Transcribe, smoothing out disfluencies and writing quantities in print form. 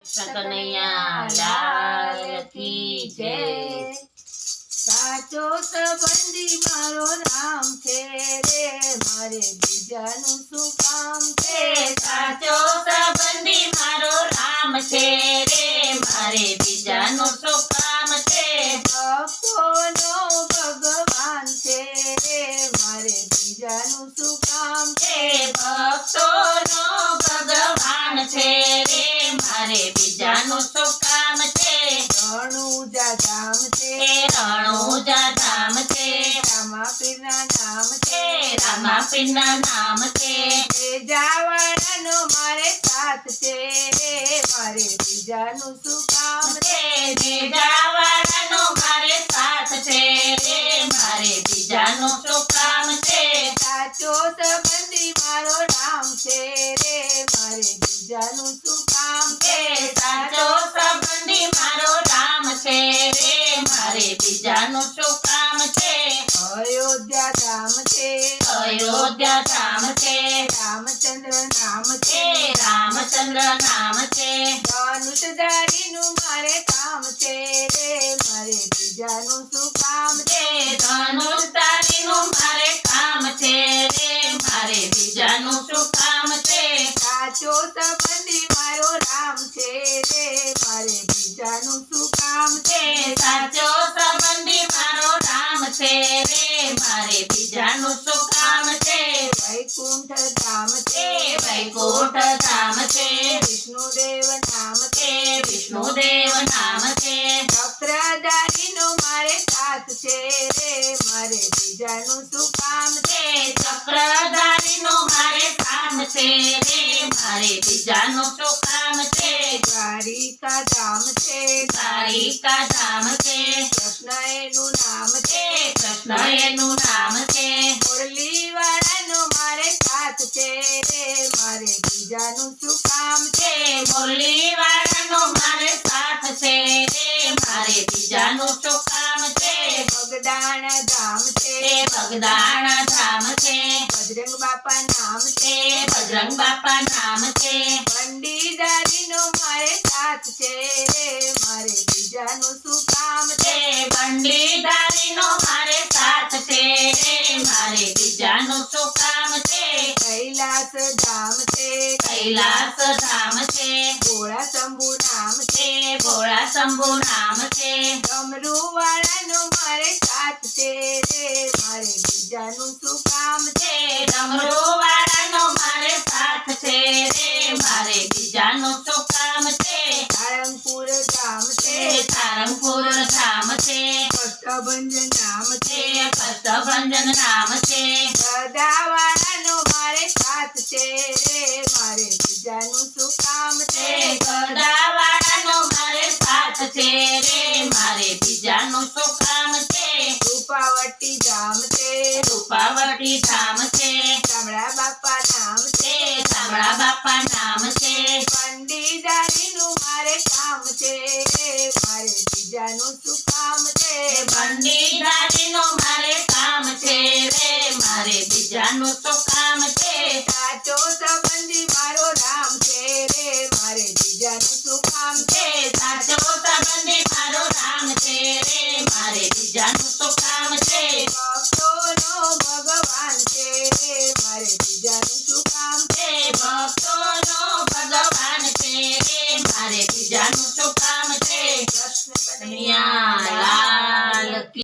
કનૈયા લાલ કી જય। સાચો સંબંધી મારો રામ છે રે, મારે બીજાનું શું કામ છે। સાચો સંબંધી મારો રામ છે રે, મારે બીજાનું શું કામ છે। ભક્તોનો ભગવાન છે રે, મારે બીજાનું શું કામ છે। ભક્તોનો ભગવાન છે રે, મારે બીજાનું શું કામ છે। રણુજા ધામ છે, રણુજા ધામ છે, રામાપીરના નામ છે, રામાપીરના નામ છે। જવાળાનો મારે સાથ છે રે, મારે બીજાનું શું કામ છે। જવાળાનો મારે સાથ છે રે, મારે બીજાનું શું કામ છે। સાચો સંબંધી મારો રામ છે રે, મારે બીજાનું શું કામ છે। સાચો સંબંધી મારો રામ છે રે, મારે બીજાનું શું કામ છે। અયોધ્યા ધામ છે, અયોધ્યા ધામ છે, રામચંદ્ર નામ છે, રામચંદ્ર નામ છે। ધનુષધારીનું મારે કામ છે રે, મારે બીજાનું શું કામ છે। ધનુષધારીનું મારે કામ છે રે, મારે બીજાનું શું કામ છે। સાચો સંબંધી મારો રામ છે રે, મારે બીજાનું શું કામ છે। સાચો સંબંધી મારો રામ છે રે, મારે બીજાનું શું કામ છે। વૈકુંઠ ધામ છે, વૈકુંઠ ધામ છે, વિષ્ણુદેવ નામ છે, વિષ્ણુદેવ નામ છે। ચક્રધારીનો મારે સાથ છે રે, મારે બીજાનું શું કામ છે। ચક્રધારીનો મારે સાથ છે રે, મારે બીજાનું શું કામ છે। દ્વારિકા ધામ છે, દ્વારિકા ધામ છે, કૃષ્ણ એનું નામ છે, કૃષ્ણ એનું નામ છે। મુરલીવાળાનો મારે સાથ છે રે, મારે બીજાનું શું કામ છે। મુરલીવાળાનો મારે સાથ છે રે, મારે બીજાનું શું કામ છે। બગદાણા ધામ છે, બગદાણા ધામ છે, બજરંગ બાપા નામ છે, બજરંગ બાપા નામ છે। બંડીદારીનો મારે સાથ છે રે, મારે બીજાનું શું કામ છે। બંડીદારીનો મારે સાથ છે રે, મારે બીજાનું શું કામ છે। કૈલાસ ધામ છે, કૈલાસ ધામ છે, ભોળા શંભુ નામ છે, ભોળા શંભુ નામ છે। ડમરુવાળાનો મારે સાથ છે રે, મારે બીજાનું શું કામ છે। ડમરુવાળાનો મારે સાથ છે રે, મારે બીજાનું શું કામ છે। સાળંગપુર ધામ છે, સારંગપુર ધામ છે, કષ્ટભંજન નામ છે, કષ્ટભંજન નામ છે। ગદાવાળાનો મારે સાથ છે રે, મારે બીજાનું શું કામ છે। ગદાવાળાનો મારે સાથ છે રે, મારે બીજાનું શું કામ છે। રૂપાવટી ધામ છે, રૂપાવટી ધામ છે, શામળા બાપા નામ છે, શામળા બાપા નામ છે। બંડીદારીનું મારે કામ છે રે, મારે બીજાનું શું કામ છે। બંડીદારીનો મારે કામ છે રે, મારે બીજાનું શું કામ છે। સાચો સંબંધી મારો રામ છે રે, મારે બીજાનું શું કામ છે। સાચો સંબંધી મારો રામ છે રે, મારે બીજાનું શું કામ છે। ભક્તોનો ભગવાન છે રે, મારે બીજાનું શું કામ છે। ભક્તોનો ભગવાન છે રે, મારે બીજાનું શું કામ છે। કૃષ્ણ કનૈયા